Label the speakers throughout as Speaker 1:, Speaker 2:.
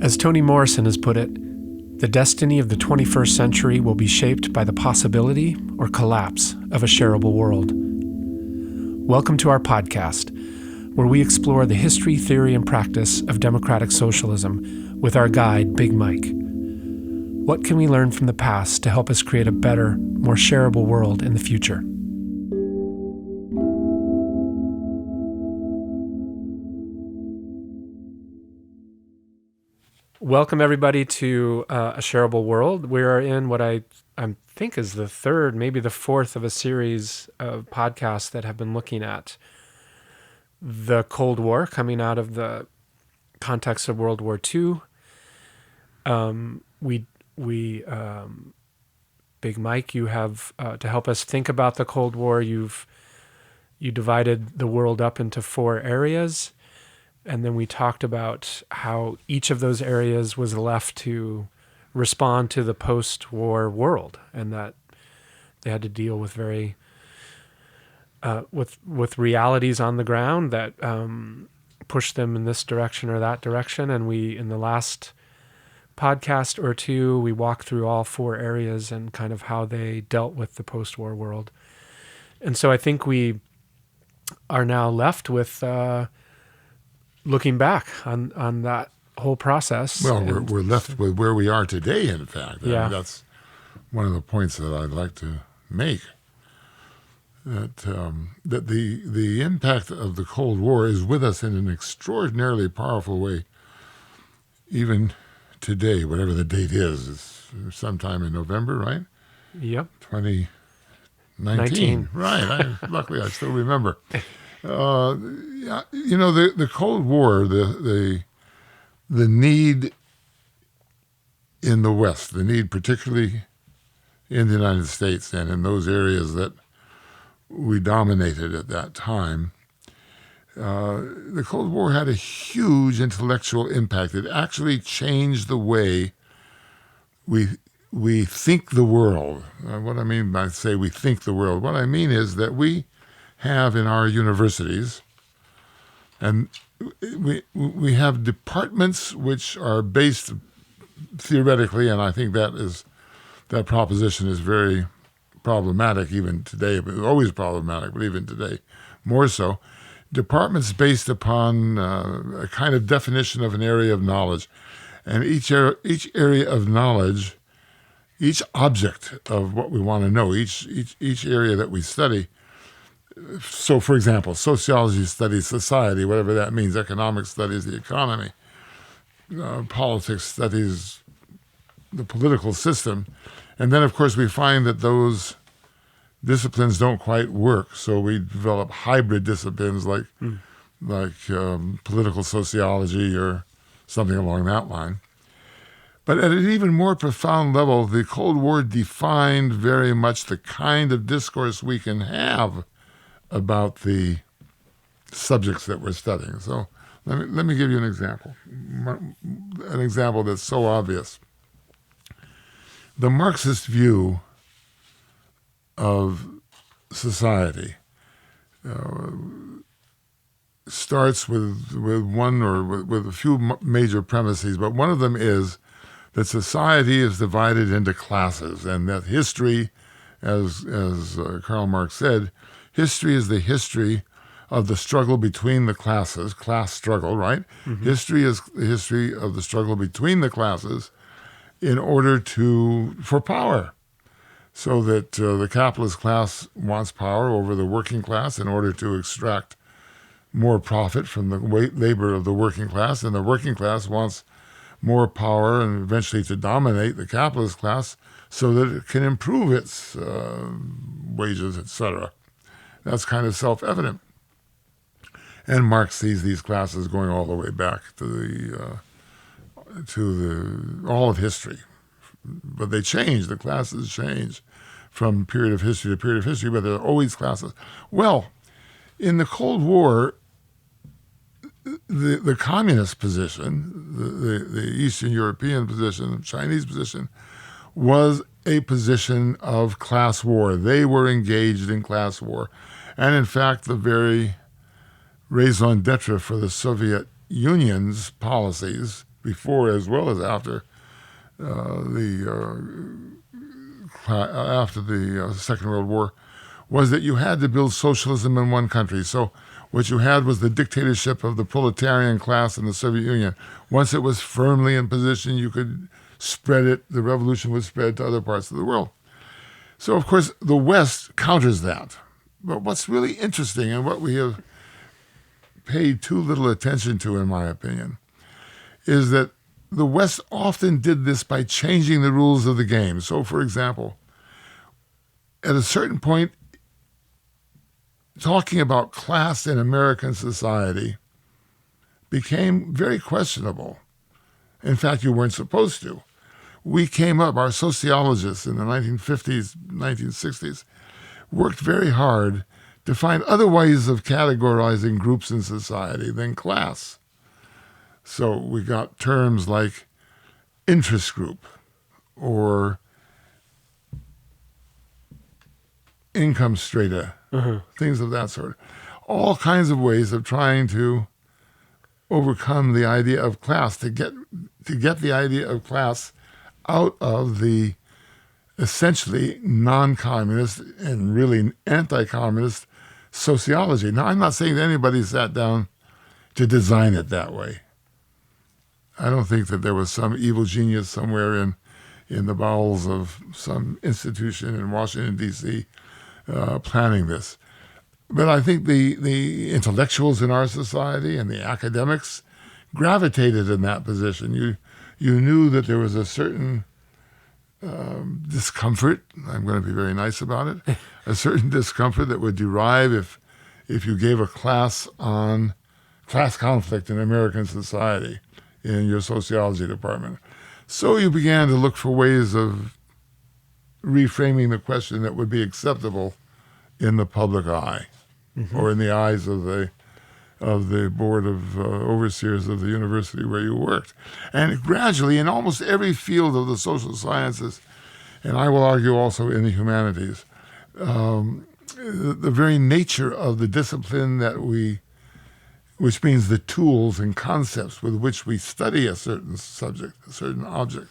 Speaker 1: As Toni Morrison has put it, the destiny of the 21st century will be shaped by the possibility or collapse of a shareable world. Welcome to our podcast, where we explore the history, theory, and practice of democratic socialism with our guide, Big Mike. What can we learn from the past to help us create a better, more shareable world in the future? Welcome, everybody, to A Shareable World. We are in what I think is the third, maybe the fourth of a series of podcasts that have been looking at the Cold War coming out of the context of World War II. Big Mike, you have, to help us think about the Cold War, you divided the world up into four areas. And then we talked about how each of those areas was left to respond to the post-war world, and that they had to deal with very with realities on the ground that pushed them in this direction or that direction. And we, in the last podcast or two, we walked through all four areas and kind of how they dealt with the post-war world. And so I think we are now left with looking back on that whole process.
Speaker 2: Well, we're left with where we are today, in fact. I mean, that's one of the points that I'd like to make, that the impact of the Cold War is with us in an extraordinarily powerful way, even today, whatever the date is. It's sometime in November, right?
Speaker 1: Yep.
Speaker 2: 2019. Right. Luckily, I still remember. The Cold War, the need in the West, the need particularly in the United States and in those areas that we dominated at that time, the Cold War had a huge intellectual impact. It actually changed the way we think the world. What I mean by say we think the world, what I mean is that we have in our universities, and we have departments which are based theoretically, and I think that proposition is very problematic even today. But always problematic, but even today more so. Departments based upon a kind of definition of an area of knowledge, and each area of knowledge, each object of what we want to know, each area that we study. So, for example, sociology studies society, whatever that means. Economics studies the economy. Politics studies the political system. And then, of course, we find that those disciplines don't quite work. So we develop hybrid disciplines like political sociology or something along that line. But at an even more profound level, the Cold War defined very much the kind of discourse we can have about the subjects that we're studying. So let me give you an example that's so obvious. The Marxist view of society starts with one or with a few major premises, but one of them is that society is divided into classes, and that history, as Karl Marx said, history is the history of the struggle between the classes, class struggle, right? Mm-hmm. History is the history of the struggle between the classes in order for power. So that the capitalist class wants power over the working class in order to extract more profit from the labor of the working class, and the working class wants more power and eventually to dominate the capitalist class so that it can improve its wages, etc. That's kind of self-evident. And Marx sees these classes going all the way back to all of history. But they change, the classes change from period of history to period of history, but there are always classes. Well, in the Cold War, the communist position, the Eastern European position, Chinese position, was a position of class war. They were engaged in class war. And in fact, the very raison d'etre for the Soviet Union's policies, before as well as after the Second World War, was that you had to build socialism in one country. So what you had was the dictatorship of the proletarian class in the Soviet Union. Once it was firmly in position, you could spread it, the revolution would spread to other parts of the world. So, of course, the West counters that. But what's really interesting, and what we have paid too little attention to, in my opinion, is that the West often did this by changing the rules of the game. So, for example, at a certain point, talking about class in American society became very questionable. In fact, you weren't supposed to. We came up, our sociologists in the 1950s, 1960s, worked very hard to find other ways of categorizing groups in society than class. So we got terms like interest group or income strata, things of that sort. All kinds of ways of trying to overcome the idea of class, to get the idea of class out of the essentially non-communist and really anti-communist sociology. Now, I'm not saying that anybody sat down to design it that way. I don't think that there was some evil genius somewhere in the bowels of some institution in Washington, D.C., planning this. But I think the intellectuals in our society and the academics gravitated in that position. You knew that there was a certain discomfort, I'm going to be very nice about it, a certain discomfort that would derive if you gave a class on class conflict in American society in your sociology department. So you began to look for ways of reframing the question that would be acceptable in the public eye, or in the eyes of the board of overseers of the university where you worked. And gradually, in almost every field of the social sciences, and I will argue also in the humanities, the very nature of the discipline which means the tools and concepts with which we study a certain subject, a certain object,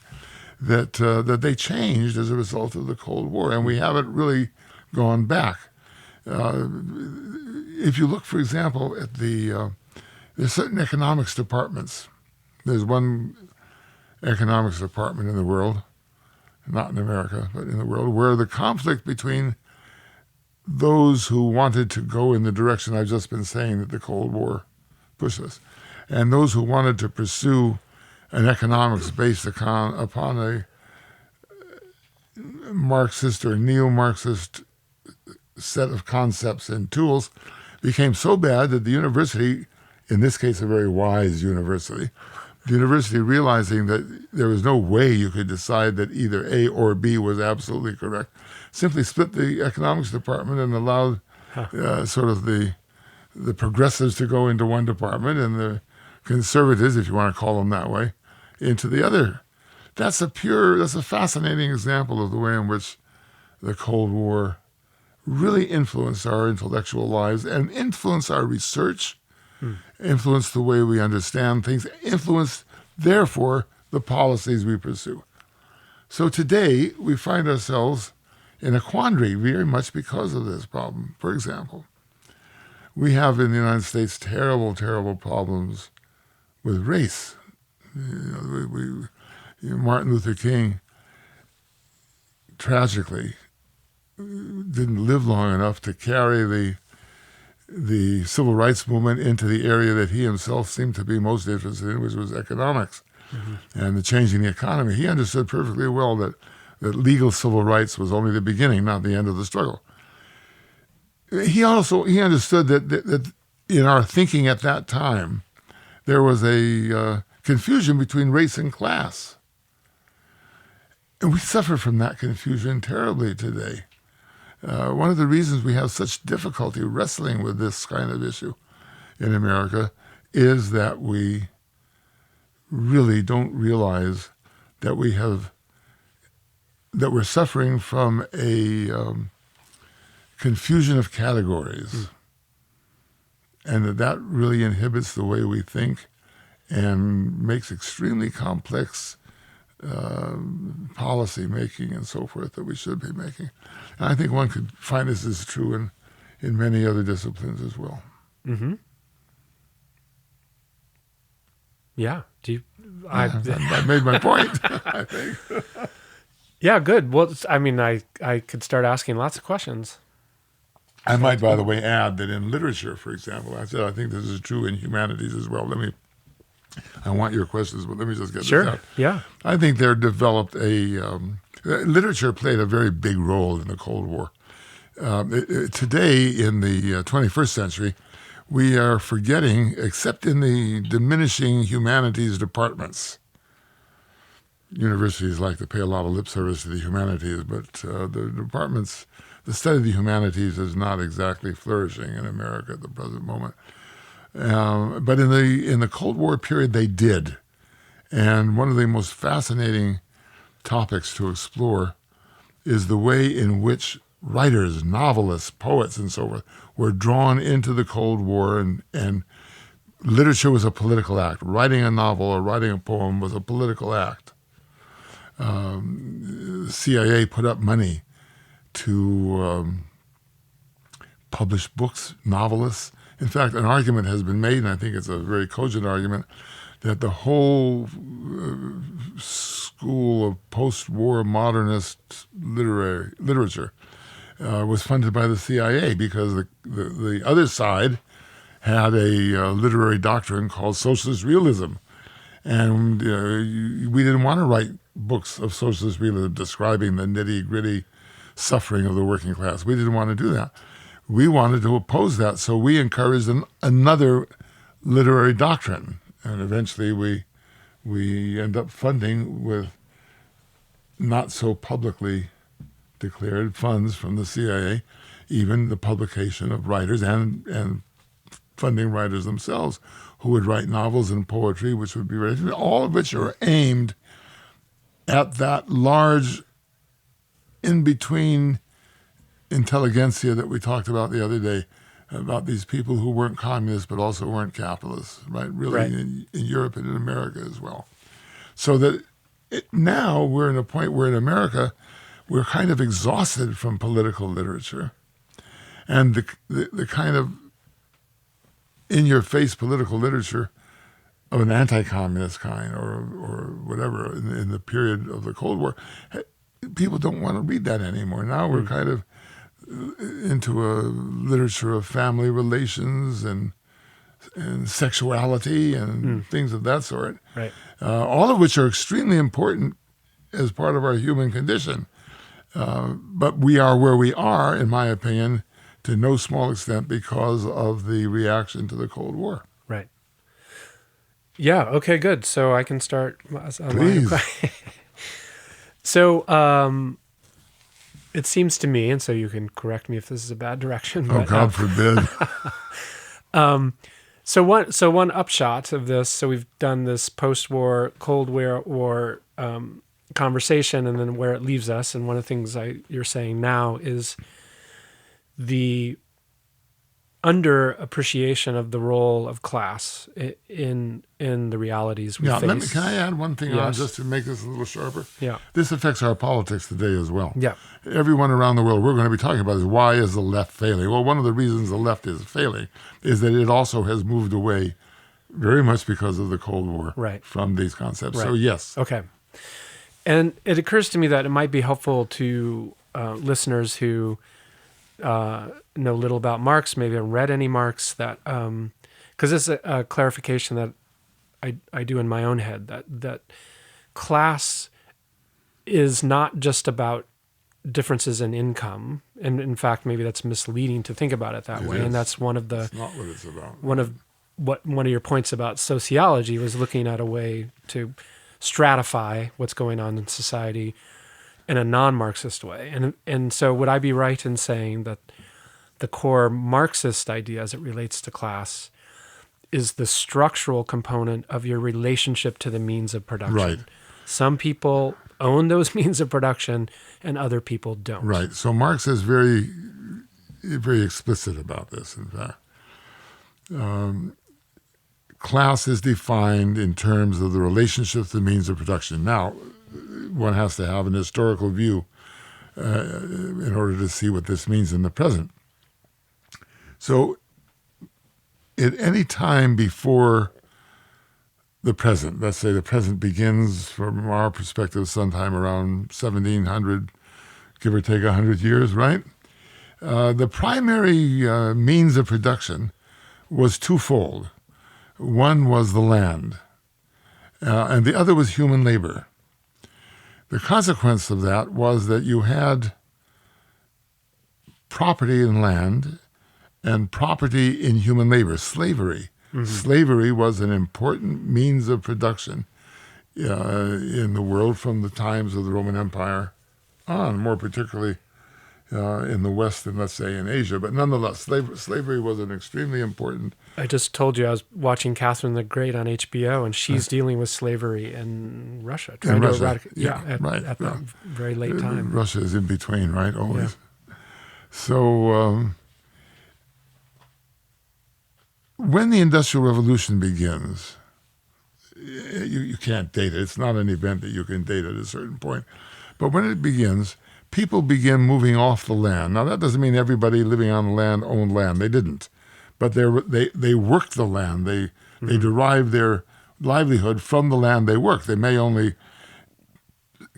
Speaker 2: that they changed as a result of the Cold War, and we haven't really gone back. If you look, for example, at there's certain economics departments. There's one economics department in the world, not in America, but in the world, where the conflict between those who wanted to go in the direction I've just been saying that the Cold War pushed us, and those who wanted to pursue an economics based upon a Marxist or neo-Marxist set of concepts and tools, became so bad that the university, in this case a very wise university, the university realizing that there was no way you could decide that either A or B was absolutely correct, simply split the economics department and allowed sort of the progressives to go into one department and the conservatives, if you want to call them that way, into the other. That's a fascinating example of the way in which the Cold War really influenced our intellectual lives and influenced our research, influenced the way we understand things, influenced, therefore, the policies we pursue. So today, we find ourselves in a quandary very much because of this problem. For example, we have in the United States terrible, terrible problems with race. Martin Luther King, tragically, didn't live long enough to carry the civil rights movement into the area that he himself seemed to be most interested in, which was economics and the changing the economy. He understood perfectly well that legal civil rights was only the beginning, not the end of the struggle. He understood that in our thinking at that time, there was a confusion between race and class. And we suffer from that confusion terribly today. One of the reasons we have such difficulty wrestling with this kind of issue in America is that we really don't realize that we're suffering from a confusion of categories, and that really inhibits the way we think and makes extremely complex policy making and so forth that we should be making. And I think one could find this is true in many other disciplines as well.
Speaker 1: Mm-hmm. Yeah.
Speaker 2: I made my point, I think.
Speaker 1: Yeah, good. Well, I mean, I could start asking lots of questions.
Speaker 2: I might, by the way, add that in literature, for example, I said I think this is true in humanities as well. I want your questions, but let me just get this out.
Speaker 1: Yeah.
Speaker 2: I think there developed literature played a very big role in the Cold War. Today, in the 21st century, we are forgetting, except in the diminishing humanities departments. Universities like to pay a lot of lip service to the humanities, but the departments, the study of the humanities is not exactly flourishing in America at the present moment. But in the Cold War period, they did. And one of the most fascinating topics to explore is the way in which writers, novelists, poets, and so forth were drawn into the Cold War, and literature was a political act. Writing a novel or writing a poem was a political act. The CIA put up money to publish books, novelists. In fact, an argument has been made, and I think it's a very cogent argument, that the whole school of post-war modernist literature was funded by the CIA because the other side had a literary doctrine called socialist realism. And we didn't want to write books of socialist realism describing the nitty-gritty suffering of the working class. We didn't want to do that. We wanted to oppose that, so we encouraged another literary doctrine. And eventually we end up funding with not so publicly declared funds from the CIA, even the publication of writers and funding writers themselves who would write novels and poetry, which would be read, all of which are aimed at that large in-between intelligentsia that we talked about the other day, about these people who weren't communists but also weren't capitalists, right? Really,
Speaker 1: Right.
Speaker 2: in Europe and in America as well. So that now we're in a point where in America we're kind of exhausted from political literature, and the kind of in-your-face political literature of an anti-communist kind or whatever in the period of the Cold War, people don't want to read that anymore. Now we're kind of into a literature of family relations and sexuality and things of that sort,
Speaker 1: Right.
Speaker 2: all of which are extremely important as part of our human condition. But we are where we are, in my opinion, to no small extent because of the reaction to the Cold War.
Speaker 1: Right. Yeah. Okay, good. So I can start.
Speaker 2: Please.
Speaker 1: So it seems to me, and so you can correct me if this is a bad direction.
Speaker 2: Oh,
Speaker 1: but,
Speaker 2: God forbid.
Speaker 1: So one upshot of this. So we've done this post-war, Cold War conversation, and then where it leaves us. And one of the things you're saying now is the underappreciation of the role of class in the realities we face.
Speaker 2: Can I add one thing on
Speaker 1: Yes.
Speaker 2: just to make this a little sharper?
Speaker 1: Yeah.
Speaker 2: This affects our politics today as well.
Speaker 1: Yeah.
Speaker 2: Everyone around the world, we're going to be talking about is why is the left failing? Well, one of the reasons the left is failing is that it also has moved away very much because of the Cold War
Speaker 1: Right.
Speaker 2: from these concepts.
Speaker 1: Right.
Speaker 2: So yes.
Speaker 1: Okay. And it occurs to me that it might be helpful to listeners who know little about Marx, maybe haven't read any Marx, that because it's a clarification that I do in my own head, that class is not just about differences in income, and in fact maybe that's misleading to think about it that way.
Speaker 2: is.
Speaker 1: And that's one of
Speaker 2: That's not what it's about.
Speaker 1: one of your points about sociology was looking at a way to stratify what's going on in society in a non-Marxist way. And so would I be right in saying that the core Marxist idea as it relates to class is the structural component of your relationship to the means of production?
Speaker 2: Right.
Speaker 1: Some people own those means of production and other people don't.
Speaker 2: Right. So Marx is very, very explicit about this, in fact. class is defined in terms of the relationship to the means of production. Now, one has to have an historical view in order to see what this means in the present. So, at any time before the present, let's say the present begins from our perspective sometime around 1700, give or take 100 years, right? The primary means of production was twofold. One was the land, and the other was human labor. The consequence of that was that you had property in land and property in human labor, slavery. Mm-hmm. Slavery was an important means of production in the world from the times of the Roman Empire on, more particularly in the West and, let's say, in Asia. But nonetheless, slavery was an extremely important...
Speaker 1: I just told you I was watching Catherine the Great on HBO, and she's dealing with slavery in Russia. Trying to eradicate. At that very late time.
Speaker 2: Russia is in between, right? Always. Yeah. So when the Industrial Revolution begins, you can't date it. It's not an event that you can date at a certain point. But when it begins, people begin moving off the land. Now, that doesn't mean everybody living on the land owned land. They didn't. But they worked the land. They derived their livelihood from the land they worked. They may only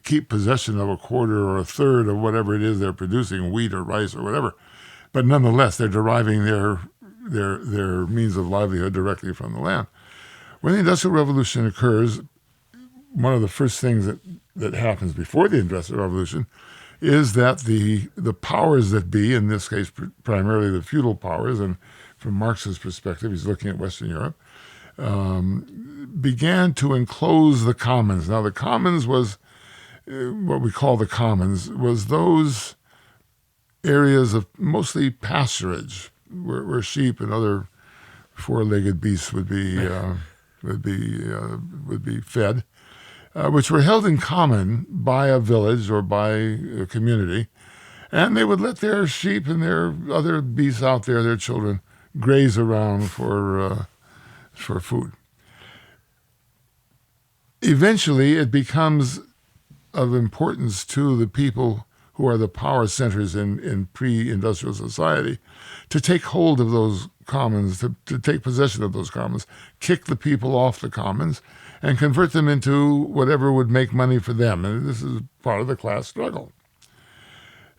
Speaker 2: keep possession of a quarter or a third of whatever it is they're producing, wheat or rice or whatever. But nonetheless, they're deriving their means of livelihood directly from the land. When the Industrial Revolution occurs, one of the first things that happens before the Industrial Revolution is that the powers that be, in this case primarily the feudal powers, and from Marx's perspective, he's looking at Western Europe, began to enclose the commons. Now, the commons was, what we call the commons, was those areas of mostly pasturage, where sheep and other four-legged beasts would be fed, which were held in common by a village or by a community, and they would let their sheep and their other beasts out there, their children, graze around for food. Eventually, it becomes of importance to the people who are the power centers in pre-industrial society to take hold of those commons, to take possession of those commons, kick the people off the commons, and convert them into whatever would make money for them. And this is part of the class struggle.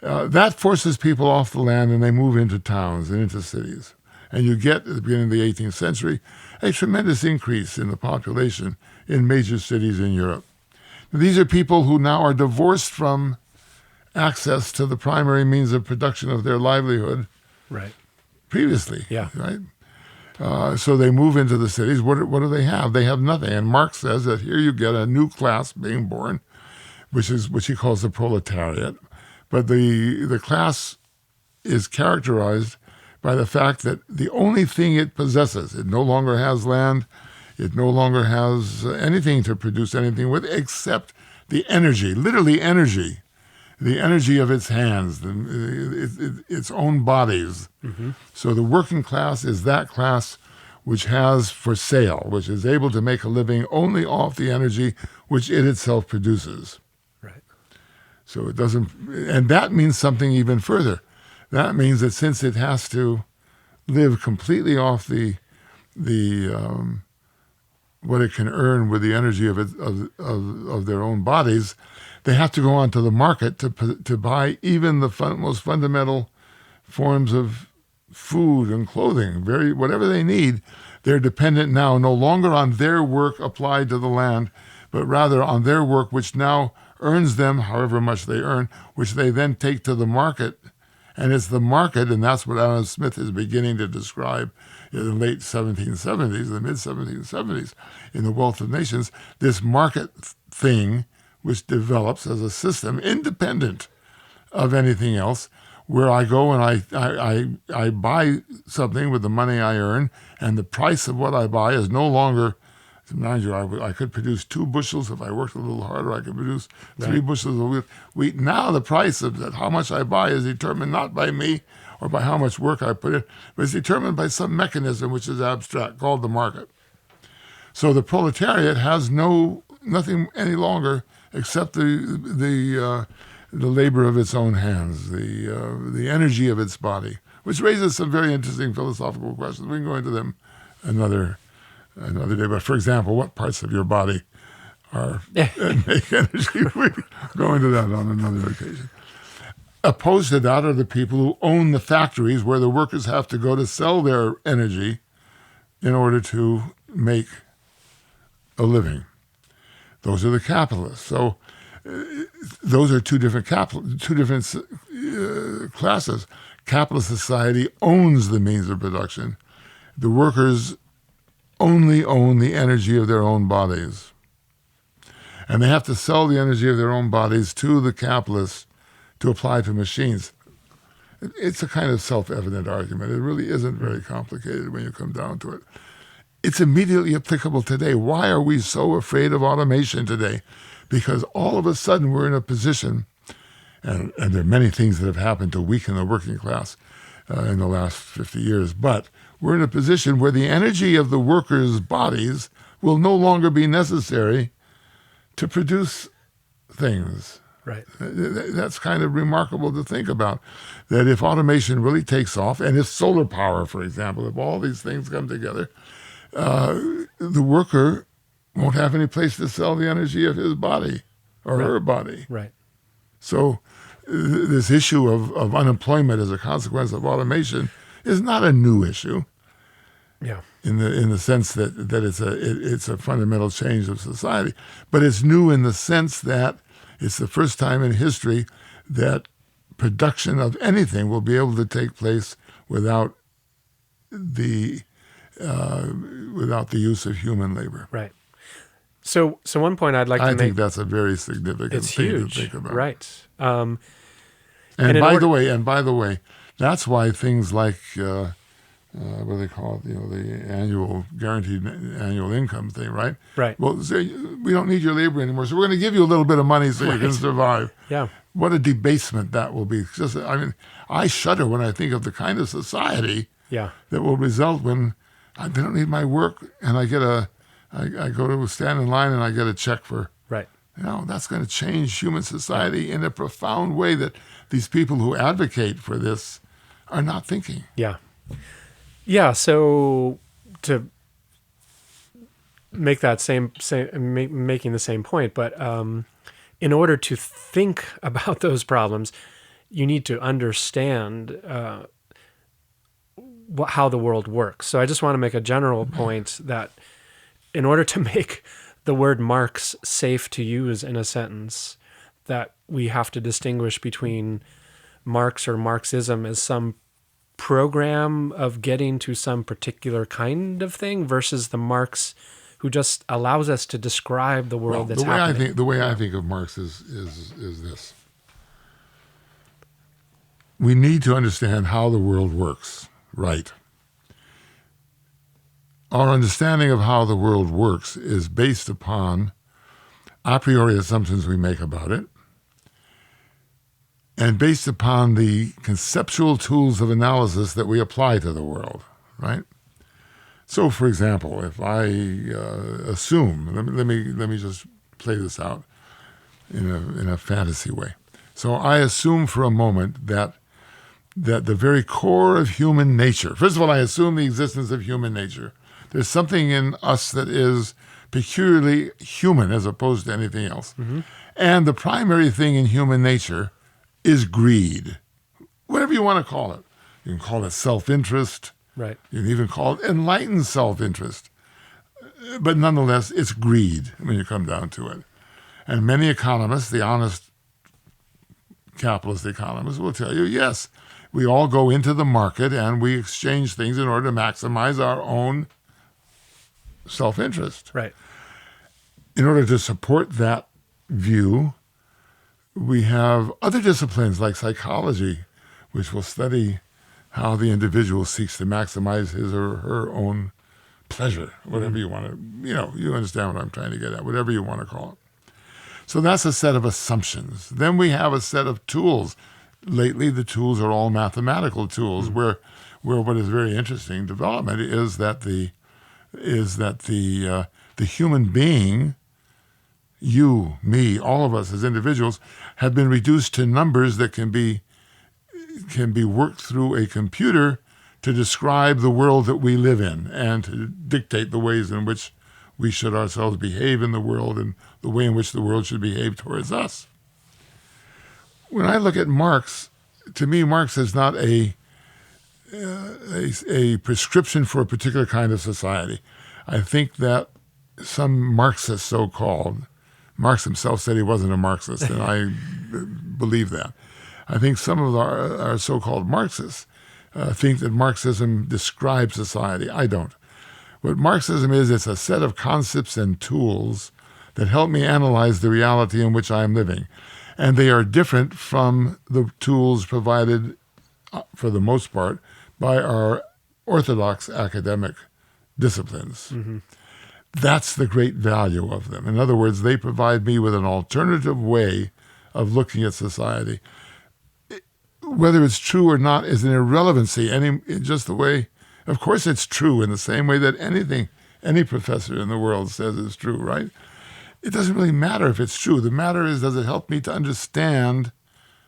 Speaker 2: That forces people off the land, and they move into towns and into cities. And you get, at the beginning of the 18th century, a tremendous increase in the population in major cities in Europe. These are people who now are divorced from access to the primary means of production of their livelihood previously. Yeah. Right? So they move into the cities. What do they have? They have nothing. And Marx says that here you get a new class being born, which he calls the proletariat. But the class is characterized by the fact that the only thing it possesses, it no longer has land, it no longer has anything to produce anything with except the energy, literally energy, the energy of its hands, its own bodies. Mm-hmm. So the working class is that class which has for sale, which is able to make a living only off the energy which it itself produces. Right. So it doesn't, and that means something even further. That means that since it has to live completely off the what it can earn with the energy of their own bodies, they have to go onto the market to buy even the most fundamental forms of food and clothing, whatever they need. They're dependent now no longer on their work applied to the land, but rather on their work which now earns them however much they earn, which they then take to the market. And it's the market, and that's what Adam Smith is beginning to describe in the late 1770s, the mid-1770s, in The Wealth of Nations, this market thing which develops as a system independent of anything else, where I go and I buy something with the money I earn, and the price of what I buy is no longer, mind you, I could produce 2 bushels if I worked a little harder. I could produce 3 bushels of wheat. Now the price of that, how much I buy, is determined not by me or by how much work I put in, but it's determined by some mechanism which is abstract, called the market. So the proletariat has nothing any longer except the labor of its own hands, the energy of its body, which raises some very interesting philosophical questions. We can go into them another day. But for example, what parts of your body make energy? We go into that on another occasion. Opposed to that are the people who own the factories where the workers have to go to sell their energy in order to make a living. Those are the capitalists. So those are two different classes. Capitalist society owns the means of production. The workers only own the energy of their own bodies. And they have to sell the energy of their own bodies to the capitalists to apply to machines. It's a kind of self-evident argument. It really isn't very complicated when you come down to it. It's immediately applicable today. Why are we so afraid of automation today? Because all of a sudden we're in a position, and there are many things that have happened to weaken the working class in the last 50 years, but we're in a position where the energy of the workers' bodies will no longer be necessary to produce things.
Speaker 1: Right.
Speaker 2: That's kind of remarkable to think about, that if automation really takes off, and if solar power, for example, if all these things come together, the worker won't have any place to sell the energy of his body or her body.
Speaker 1: Right.
Speaker 2: So this issue of unemployment as a consequence of automation is not a new issue.
Speaker 1: Yeah.
Speaker 2: In the sense that it's a fundamental change of society, but it's new in the sense that it's the first time in history that production of anything will be able to take place without the use of human labor.
Speaker 1: Right. So one point I'd like to make.
Speaker 2: I think that's a very significant thing to think about.
Speaker 1: Right.
Speaker 2: And by the way, that's why things like what do they call it? The annual guaranteed annual income thing, right?
Speaker 1: Right.
Speaker 2: Well, we don't need your labor anymore, so we're going to give you a little bit of money so you can survive.
Speaker 1: Yeah.
Speaker 2: What a debasement that will be. I shudder when I think of the kind of society that will result when they don't need my work and I go to stand in line and I get a check for.
Speaker 1: Right.
Speaker 2: That's going to change human society in a profound way that these people who advocate for this are not thinking.
Speaker 1: Yeah. Yeah, so to make that making the same point, but in order to think about those problems, you need to understand how the world works. So I just want to make a general point that in order to make the word Marx safe to use in a sentence, that we have to distinguish between Marx or Marxism as some program of getting to some particular kind of thing versus the Marx who just allows us to describe the world that's happening.
Speaker 2: The way I think of Marx is this. We need to understand how the world works, right? Our understanding of how the world works is based upon a priori assumptions we make about it, and based upon the conceptual tools of analysis that we apply to the world, right? So, for example, if I assume, let me just play this out in a fantasy way. So I assume for a moment that the very core of human nature, first of all, I assume the existence of human nature. There's something in us that is peculiarly human as opposed to anything else. Mm-hmm. And the primary thing in human nature is greed, whatever you want to call it. You can call it self-interest.
Speaker 1: Right.
Speaker 2: You can even call it enlightened self-interest. But nonetheless, it's greed when you come down to it. And many economists, the honest capitalist economists, will tell you, yes, we all go into the market and we exchange things in order to maximize our own self-interest.
Speaker 1: Right.
Speaker 2: In order to support that view, we have other disciplines like psychology, which will study how the individual seeks to maximize his or her own pleasure, whatever you want to, you understand what I'm trying to get at, whatever you want to call it. So that's a set of assumptions. Then we have a set of tools. Lately, the tools are all mathematical tools, where what is very interesting development is that the the human being, you, me, all of us as individuals, have been reduced to numbers that can be worked through a computer to describe the world that we live in and to dictate the ways in which we should ourselves behave in the world and the way in which the world should behave towards us. When I look at Marx, to me, Marx is not a prescription for a particular kind of society. I think that some Marxists, so-called, Marx himself said he wasn't a Marxist, and I believe that. I think some of our so-called Marxists think that Marxism describes society. I don't. What Marxism is, it's a set of concepts and tools that help me analyze the reality in which I am living. And they are different from the tools provided, for the most part, by our orthodox academic disciplines. Mm-hmm. That's the great value of them. In other words, they provide me with an alternative way of looking at society. Whether it's true or not is an irrelevancy. Just the way, of course it's true in the same way that any professor in the world says it's true, right? It doesn't really matter if it's true. The matter is, does it help me to understand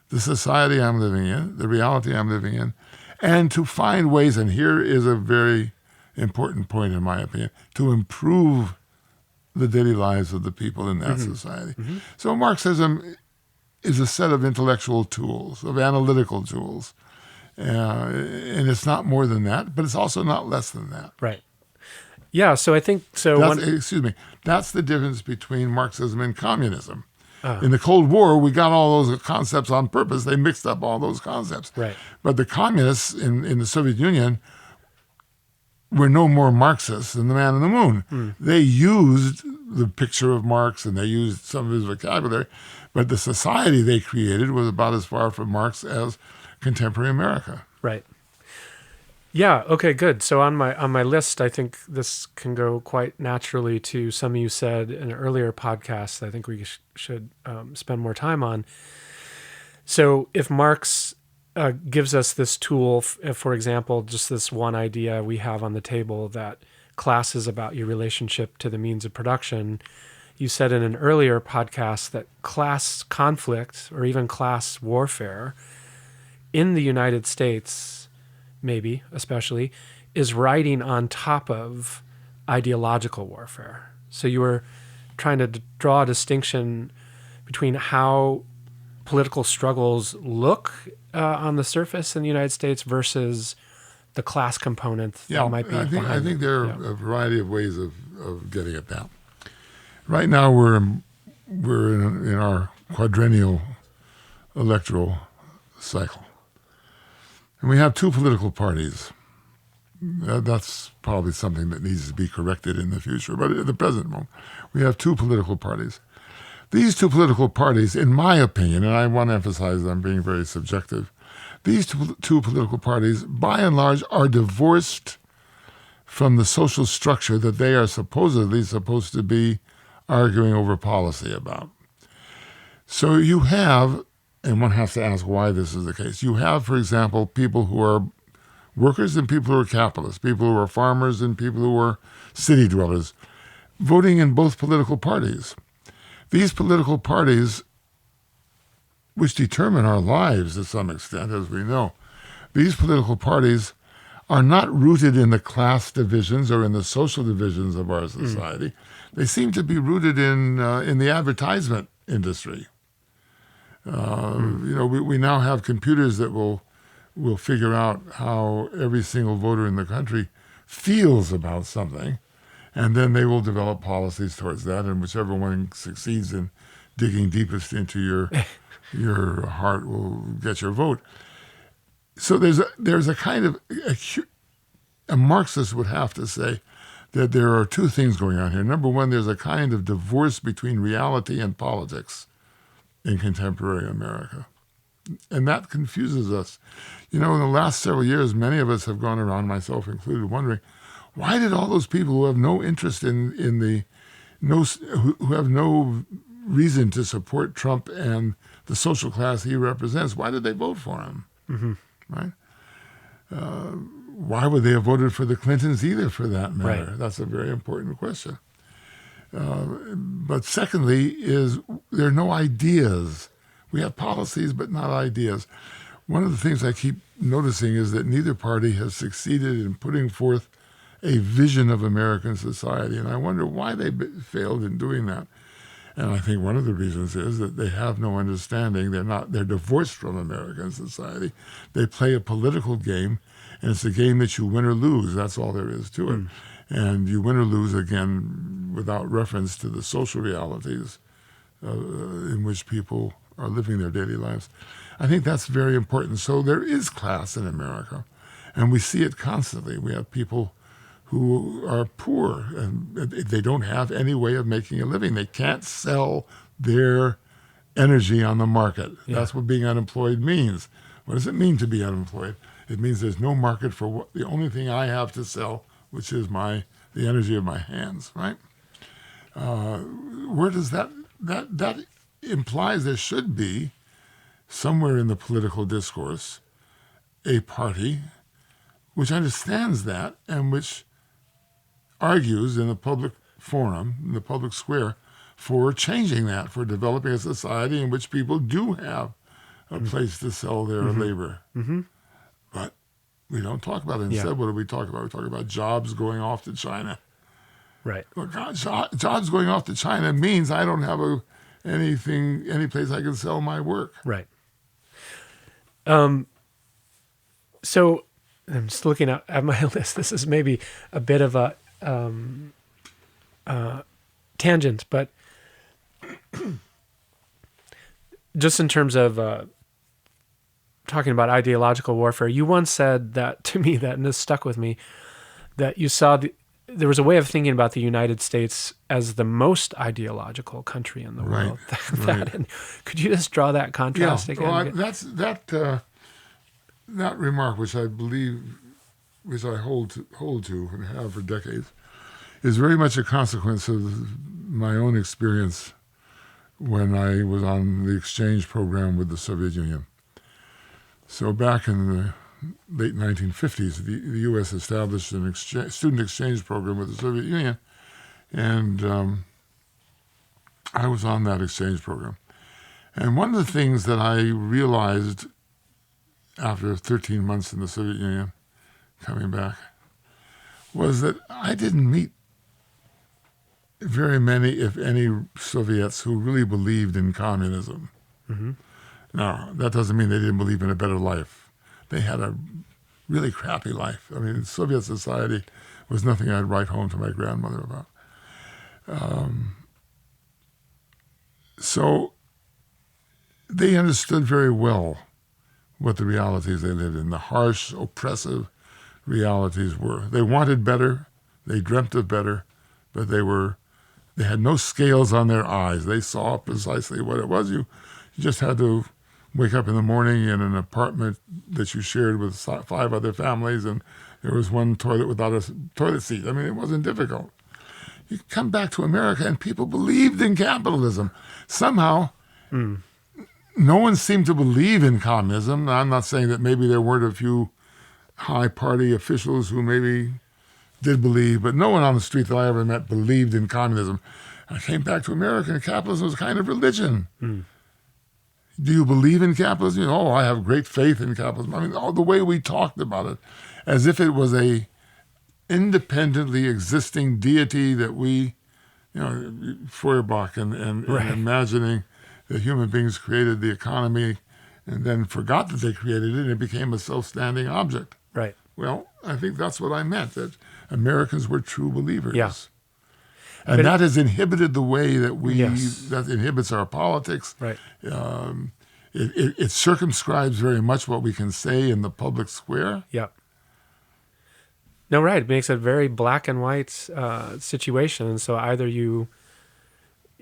Speaker 2: the society I'm living in, the reality I'm living in, and to find ways, and here is a very important point in my opinion, to improve the daily lives of the people in that society. Mm-hmm. So Marxism is a set of intellectual tools, of analytical tools. And it's not more than that, but it's also not less than that.
Speaker 1: Right. Yeah, so I think...
Speaker 2: That's the difference between Marxism and communism. In the Cold War, we got all those concepts on purpose. They mixed up all those concepts.
Speaker 1: Right.
Speaker 2: But the communists in the Soviet Union were no more Marxists than the man in the moon. Mm. They used the picture of Marx and they used some of his vocabulary, but the society they created was about as far from Marx as contemporary America.
Speaker 1: Right. Yeah, okay, good. So on my list, I think this can go quite naturally to something you said in an earlier podcast that I think we should spend more time on. So if Marx gives us this tool, for example, just this one idea we have on the table that class is about your relationship to the means of production, you said in an earlier podcast that class conflict or even class warfare in the United States, maybe especially, is riding on top of ideological warfare. So you were trying to draw a distinction between how political struggles look on the surface in the United States versus the class component that might be behind.
Speaker 2: I think there are a variety of ways of getting at that. Right now we're in our quadrennial electoral cycle. And we have two political parties. That's probably something that needs to be corrected in the future. But at the present moment, we have two political parties. These two political parties, in my opinion, and I want to emphasize I'm being very subjective, these two political parties, by and large, are divorced from the social structure that they are supposedly supposed to be arguing over policy about. So you have, and one has to ask why this is the case, you have, for example, people who are workers and people who are capitalists, people who are farmers and people who are city dwellers, voting in both political parties. These political parties, which determine our lives to some extent, as we know, these political parties are not rooted in the class divisions or in the social divisions of our society. Mm. They seem to be rooted in the advertisement industry. You know, we now have computers that will figure out how every single voter in the country feels about something, and then they will develop policies towards that, and whichever one succeeds in digging deepest into your heart will get your vote. So there's a kind of a Marxist would have to say that there are two things going on here. Number one, there's a kind of divorce between reality and politics in contemporary America. And that confuses us. You know, in the last several years, many of us have gone around, myself included, wondering, why did all those people who have no interest who have no reason to support Trump and the social class he represents, why did they vote for him? Mm-hmm. Right? Why would they have voted for the Clintons either, for that matter? Right. That's a very important question. But secondly is there are no ideas. We have policies, but not ideas. One of the things I keep noticing is that neither party has succeeded in putting forth a vision of American society, and I wonder why they failed in doing that. And I think one of the reasons is that they have no understanding. They're divorced from American society. They play a political game, and it's a game that you win or lose. That's all there is to it. And you win or lose, again, without reference to the social realities in which people are living their daily lives. I think that's very important. So there is class in America, and we see it constantly. We have people who are poor, and they don't have any way of making a living. They can't sell their energy on the market. Yeah. That's what being unemployed means. What does it mean to be unemployed? It means there's no market for the only thing I have to sell, which is the energy of my hands, right? Where does that implies there should be, somewhere in the political discourse, a party which understands that and which argues in the public forum, in the public square, for changing that, for developing a society in which people do have a place to sell their labor. Mm-hmm. But we don't talk about it. Instead, what do we talk about? We talk about jobs going off to China.
Speaker 1: Right.
Speaker 2: Well, God, jobs going off to China means I don't have any place I can sell my work.
Speaker 1: Right. So I'm just looking at my list. This is maybe a bit of a tangent, but just in terms of talking about ideological warfare, you once said that to me, and this stuck with me, that you saw there was a way of thinking about the United States as the most ideological country in the world.
Speaker 2: Right.
Speaker 1: Could you just draw that contrast again?
Speaker 2: Well, that remark, which I hold to and have for decades, is very much a consequence of my own experience when I was on the exchange program with the Soviet Union. So back in the late 1950s, the U.S. established an student exchange program with the Soviet Union, and I was on that exchange program. And one of the things that I realized after 13 months in the Soviet Union, coming back, was that I didn't meet very many, if any, Soviets who really believed in communism. Mm-hmm. Now, that doesn't mean they didn't believe in a better life. They had a really crappy life. I mean, Soviet society was nothing I'd write home to my grandmother about. So they understood very well what the realities they lived in, the harsh, oppressive realities were. They wanted better, they dreamt of better, but they had no scales on their eyes. They saw precisely what it was. You just had to wake up in the morning in an apartment that you shared with 5 other families, and there was one toilet without a toilet seat. I mean, it wasn't difficult. You come back to America, and people believed in capitalism. Somehow, no one seemed to believe in communism. I'm not saying that maybe there weren't a few high party officials who maybe did believe, but no one on the street that I ever met believed in communism. I came back to America, and capitalism was kind of religion. Do you believe in capitalism? Oh, I have great faith in capitalism. I mean, the way we talked about it, as if it was a independently existing deity that we, Feuerbach and imagining that human beings created the economy and then forgot that they created it and it became a self-standing object.
Speaker 1: Right.
Speaker 2: Well, I think that's what I meant, that Americans were true believers.
Speaker 1: Yeah.
Speaker 2: And that has inhibited the way that that inhibits our politics.
Speaker 1: Right.
Speaker 2: It circumscribes very much what we can say in the public square.
Speaker 1: Yeah. No, right. It makes a very black and white situation. And so either you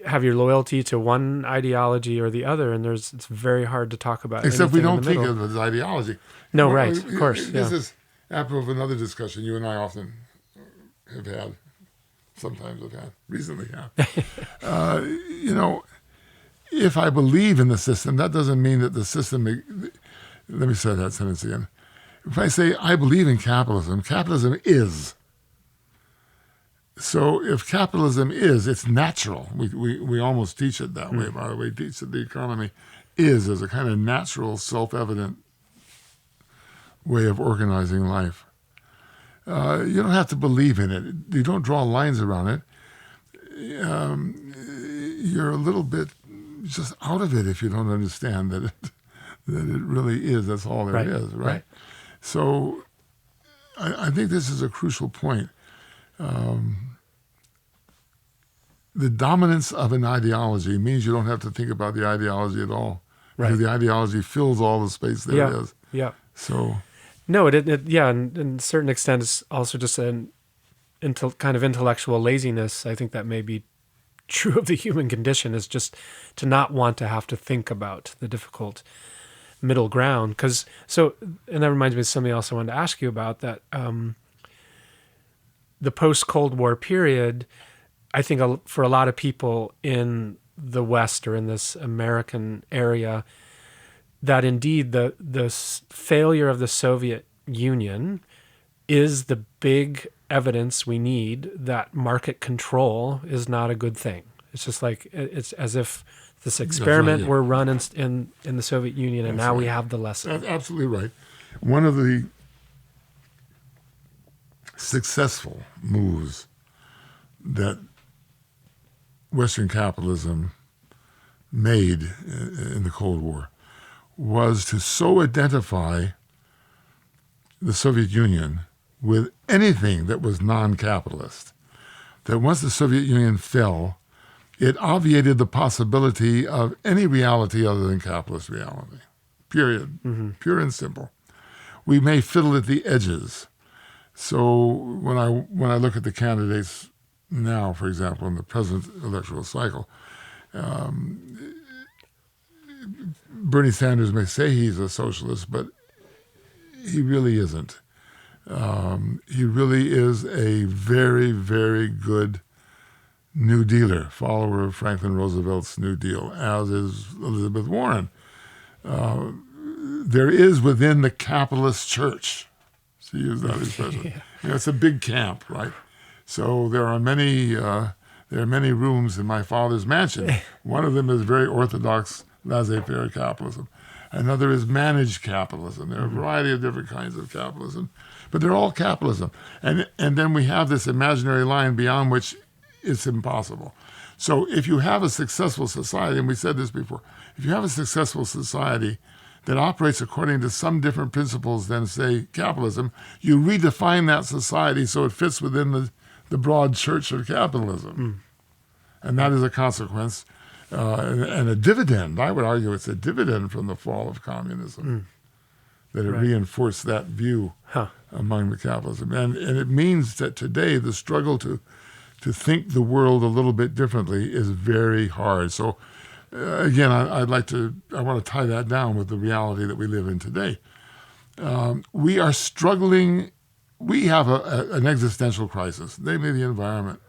Speaker 1: have your loyalty to one ideology or the other, and it's very hard to talk about.
Speaker 2: Except we don't think of it as ideology.
Speaker 1: No, right. Of course.
Speaker 2: This is apropos of another discussion you and I often have had. Sometimes have had, recently have. If I believe in the system, that doesn't mean that the system, let me say that sentence again. If I say I believe in capitalism, capitalism is. So if capitalism it's natural. We almost teach it that way, by the way. Teach that the economy is as a kind of natural, self-evident way of organizing life. You don't have to believe in it. You don't draw lines around it. You're a little bit just out of it if you don't understand that it really is. That's all there is, right? So I think this is a crucial point. The dominance of an ideology means you don't have to think about the ideology at all. Because the ideology fills all the space there is.
Speaker 1: Yeah.
Speaker 2: So...
Speaker 1: No, and in a certain extent, it's also just kind of intellectual laziness. I think that may be true of the human condition, is just to not want to have to think about the difficult middle ground. And that reminds me of something else I wanted to ask you about, that the post-Cold War period, I think for a lot of people in the West or in this American area, that indeed the failure of the Soviet Union is the big evidence we need that market control is not a good thing. It's just like, it's as if this experiment were run in the Soviet Union, and now we have the lesson.
Speaker 2: That's absolutely right. One of the successful moves that Western capitalism made in the Cold War was to so identify the Soviet Union with anything that was non-capitalist that once the Soviet Union fell, it obviated the possibility of any reality other than capitalist reality. Period. Mm-hmm. Pure and simple. We may fiddle at the edges. So when I look at the candidates now, for example, in the present electoral cycle, Bernie Sanders may say he's a socialist, but he really isn't. He really is a very, very good New Dealer, follower of Franklin Roosevelt's New Deal, as is Elizabeth Warren. There is within the capitalist church, to use that expression, it's a big camp, right? So there are many rooms in my father's mansion. One of them is very orthodox laissez-faire capitalism. Another is managed capitalism. There are a variety of different kinds of capitalism, but they're all capitalism. And then we have this imaginary line beyond which it's impossible. So if you have a successful society, and we said this before, if you have a successful society that operates according to some different principles than, say, capitalism, you redefine that society so it fits within the broad church of capitalism. And that is a consequence and a dividend. I would argue it's a dividend from the fall of communism, that it reinforced that view among the capitalism. And it means that today the struggle to think the world a little bit differently is very hard. So again, I want to tie that down with the reality that we live in today. We are struggling. We have an existential crisis, namely the environment.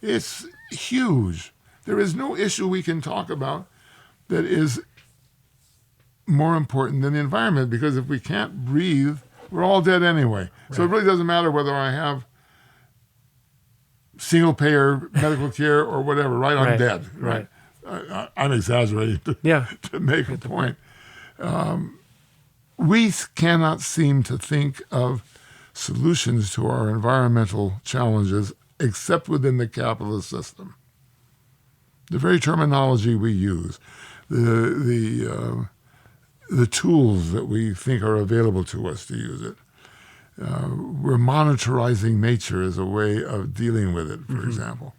Speaker 2: It's huge. There is no issue we can talk about that is more important than the environment, because if we can't breathe, we're all dead anyway. Right. So it really doesn't matter whether I have single-payer medical care or whatever, right? I'm dead, right? I'm exaggerating to make a point. We cannot seem to think of solutions to our environmental challenges except within the capitalist system. The very terminology we use, the tools that we think are available to us to use it. We're monetarizing nature as a way of dealing with it, for example.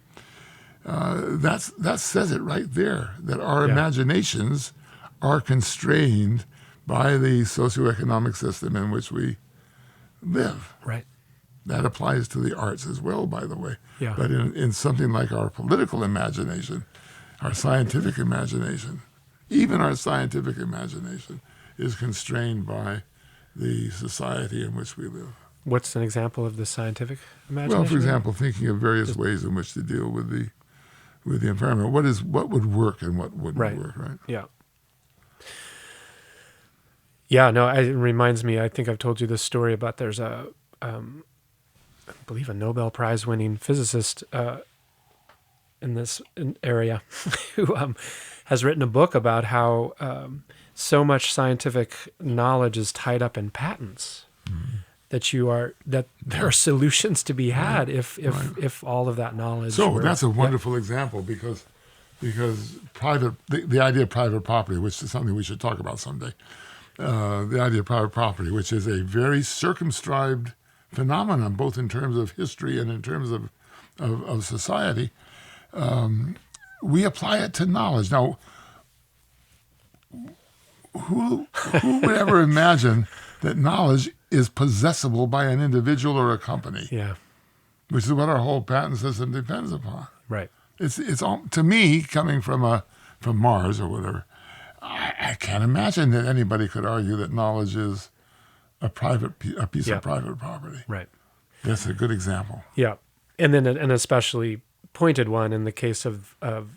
Speaker 2: That says it right there, that our imaginations are constrained by the socioeconomic system in which we live.
Speaker 1: Right.
Speaker 2: That applies to the arts as well, by the way.
Speaker 1: Yeah.
Speaker 2: But in something like our political imagination, our scientific imagination, even our scientific imagination is constrained by the society in which we live.
Speaker 1: What's an example of the scientific imagination?
Speaker 2: Well, for example, thinking of various ways in which to deal with the environment. What would work and what wouldn't work, right?
Speaker 1: Yeah. Yeah, no, it reminds me, I think I've told you this story about there's a believe a Nobel Prize winning physicist in this area who has written a book about how so much scientific knowledge is tied up in patents. That there are solutions to be had if all of that knowledge.
Speaker 2: So that's a wonderful example because the idea of private property, which is something we should talk about someday, the idea of private property, which is a very circumscribed phenomenon, both in terms of history and in terms of society, we apply it to knowledge. Now, who would ever imagine that knowledge is possessible by an individual or a company?
Speaker 1: Yeah.
Speaker 2: Which is what our whole patent system depends upon.
Speaker 1: Right.
Speaker 2: It's all, to me, coming from Mars or whatever, I can't imagine that anybody could argue that knowledge is a piece of private property.
Speaker 1: Right.
Speaker 2: That's a good example.
Speaker 1: Yeah. And then an especially pointed one in the case of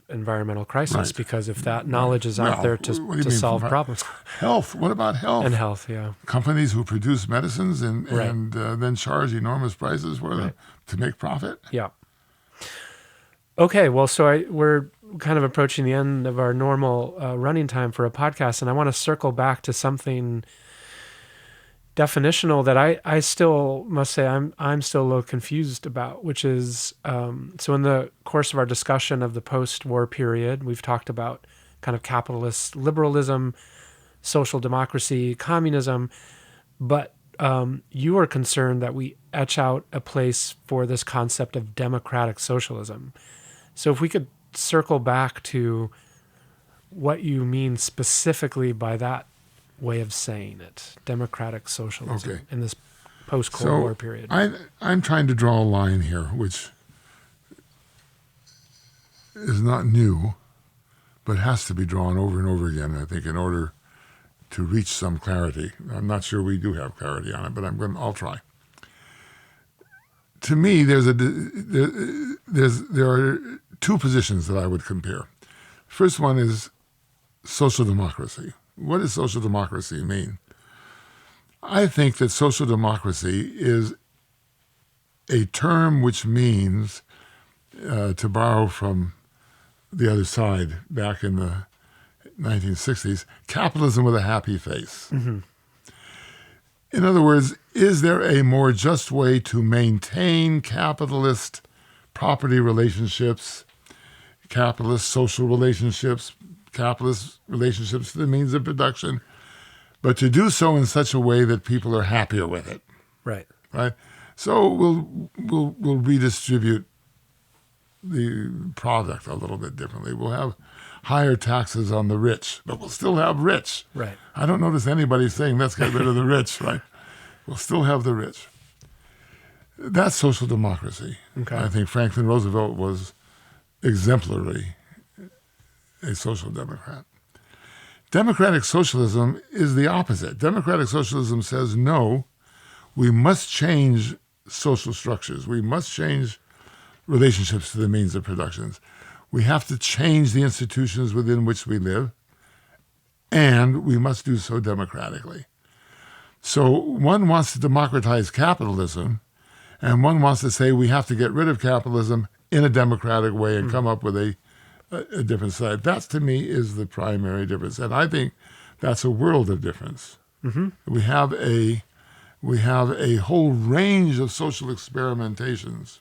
Speaker 1: environmental crisis,
Speaker 2: Right.
Speaker 1: because if that knowledge is out there to solve problems.
Speaker 2: Health. What about health?
Speaker 1: And health, yeah.
Speaker 2: Companies who produce medicines and
Speaker 1: Right.
Speaker 2: then charge enormous prices for them to make profit.
Speaker 1: Yeah. Okay, well, so we're kind of approaching the end of our normal running time for a podcast, and I want to circle back to something definitional that I still must say I'm still a little confused about, which is, so in the course of our discussion of the post-war period, we've talked about kind of capitalist liberalism, social democracy, communism, but you are concerned that we etch out a place for this concept of democratic socialism. So if we could circle back to what you mean specifically by that way of saying it, democratic socialism in this post-Cold War period.
Speaker 2: I'm trying to draw a line here, which is not new, but has to be drawn over and over again, I think, in order to reach some clarity. I'm not sure we do have clarity on it, but I'll try. To me, there are two positions that I would compare. First one is social democracy. What does social democracy mean? I think that social democracy is a term which means, to borrow from the other side back in the 1960s, capitalism with a happy face. Mm-hmm. In other words, is there a more just way to maintain capitalist property relationships, capitalist social relationships, capitalist relationships to the means of production, but to do so in such a way that people are happier with it?
Speaker 1: Right.
Speaker 2: Right. So we'll redistribute the product a little bit differently. We'll have higher taxes on the rich, but we'll still have rich.
Speaker 1: Right.
Speaker 2: I don't notice anybody saying let's get rid of the rich. Right. We'll still have the rich. That's social democracy.
Speaker 1: Okay.
Speaker 2: I think Franklin Roosevelt was exemplary a social democrat. Democratic socialism is the opposite. Democratic socialism says, no, we must change social structures. We must change relationships to the means of productions. We have to change the institutions within which we live, and we must do so democratically. So one wants to democratize capitalism, and one wants to say we have to get rid of capitalism in a democratic way and come up with a different side. That, to me, is the primary difference. And I think that's a world of difference. Mm-hmm. We have a whole range of social experimentations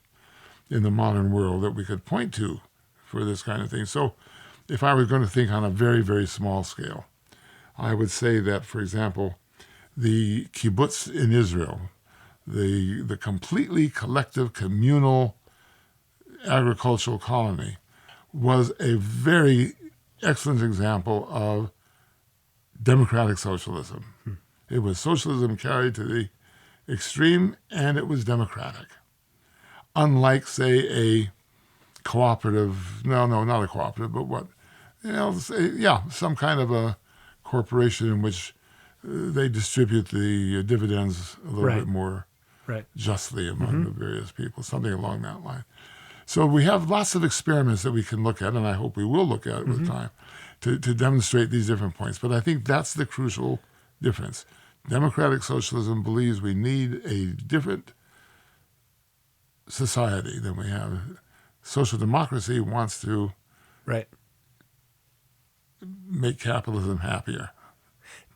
Speaker 2: in the modern world that we could point to for this kind of thing. So if I were going to think on a very, very small scale, I would say that, for example, the kibbutz in Israel, the completely collective, communal agricultural colony, was a very excellent example of democratic socialism. It was socialism carried to the extreme, and it was democratic. Unlike, say, a cooperative, no, not a cooperative, but what, some kind of a corporation in which they distribute the dividends a little bit more justly among the various people, something along that line. So we have lots of experiments that we can look at, and I hope we will look at it with time, to demonstrate these different points. But I think that's the crucial difference. Democratic socialism believes we need a different society than we have. Social democracy wants to
Speaker 1: Right.
Speaker 2: make capitalism happier.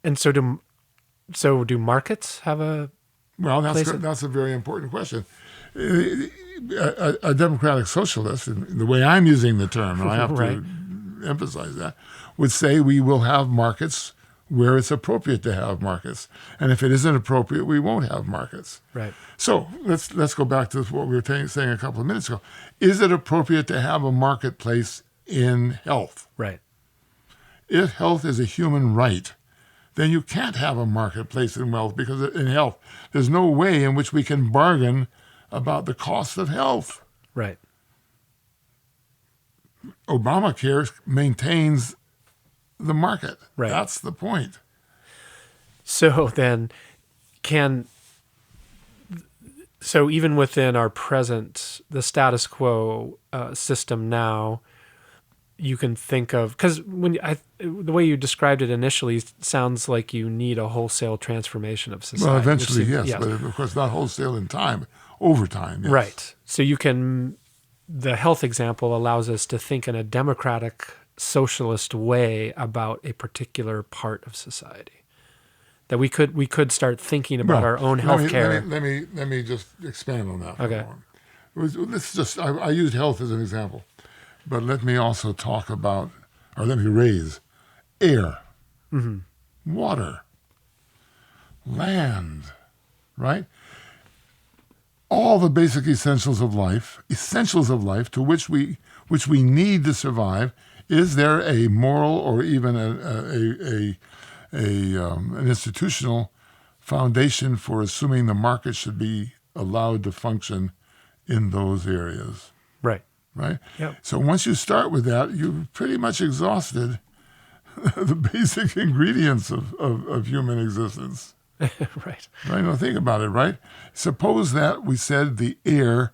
Speaker 1: And so do markets have a
Speaker 2: Well,
Speaker 1: place
Speaker 2: that's a very important question. A democratic socialist, and the way I'm using the term, and I have
Speaker 1: Right.
Speaker 2: to emphasize that, would say we will have markets where it's appropriate to have markets, and if it isn't appropriate, we won't have markets.
Speaker 1: Right.
Speaker 2: So let's go back to what we were saying a couple of minutes ago. Is it appropriate to have a marketplace in health?
Speaker 1: Right.
Speaker 2: If health is a human right, then you can't have a marketplace in wealth, because in health, there's no way in which we can bargain about the cost of health.
Speaker 1: Right.
Speaker 2: Obamacare maintains the market.
Speaker 1: Right.
Speaker 2: That's the point.
Speaker 1: So then so even within our present, the status quo system now, you can think of, because the way you described it initially sounds like you need a wholesale transformation of society.
Speaker 2: Well, eventually,
Speaker 1: which
Speaker 2: yes, but of course not wholesale in time, over time. Yes.
Speaker 1: Right. So the health example allows us to think in a democratic, socialist way about a particular part of society. That we could start thinking about our own healthcare.
Speaker 2: Let me just expand on that for
Speaker 1: Okay.
Speaker 2: a moment. I used health as an example, but let me also talk about, or let me raise air, water, land, right? All the basic essentials of life to which we need to survive. Is there a moral or even an institutional foundation for assuming the market should be allowed to function in those areas?
Speaker 1: Right.
Speaker 2: Right?
Speaker 1: Yep.
Speaker 2: So once you start with that, you've pretty much exhausted the basic ingredients of human existence.
Speaker 1: Right.
Speaker 2: Right? Now think about it, right? Suppose that we said the air,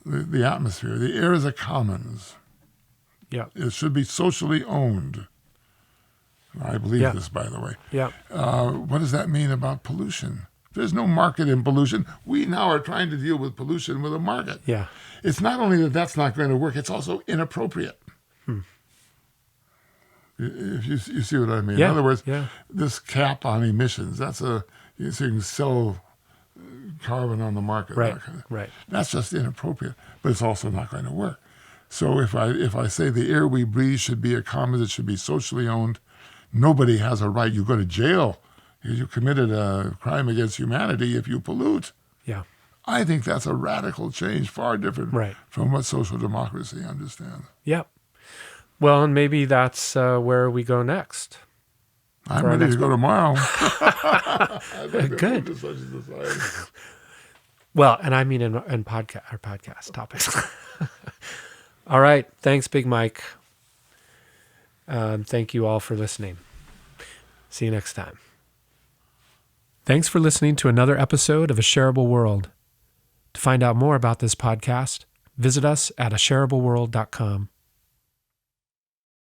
Speaker 2: the atmosphere, the air is a commons.
Speaker 1: Yeah.
Speaker 2: It should be socially owned. I believe
Speaker 1: Yeah.
Speaker 2: this, by the way.
Speaker 1: Yeah.
Speaker 2: What does that mean about pollution? There's no market in pollution. We now are trying to deal with pollution with a market.
Speaker 1: Yeah.
Speaker 2: It's not only that that's not going to work, it's also inappropriate. If you see what I mean.
Speaker 1: Yeah.
Speaker 2: In other words,
Speaker 1: Yeah.
Speaker 2: this cap on emissions, so you can sell carbon on the market.
Speaker 1: Right.
Speaker 2: that kind of-
Speaker 1: Right.
Speaker 2: That's just inappropriate, but it's also not going to work. So if I say the air we breathe should be a commons, it should be socially owned, nobody has a right. You go to jail. You committed a crime against humanity if you pollute.
Speaker 1: Yeah.
Speaker 2: I think that's a radical change, far different
Speaker 1: Right.
Speaker 2: from what social democracy understands.
Speaker 1: Yep. Well, and maybe that's where we go next.
Speaker 2: I'm
Speaker 1: our
Speaker 2: ready
Speaker 1: next
Speaker 2: to go tomorrow. I'd like to
Speaker 1: Good.
Speaker 2: move to such a society.
Speaker 1: Well, and I mean in our podcast topics. All right. Thanks, Big Mike. Thank you all for listening. See you next time. Thanks for listening to another episode of A Shareable World. To find out more about this podcast, visit us at ashareableworld.com.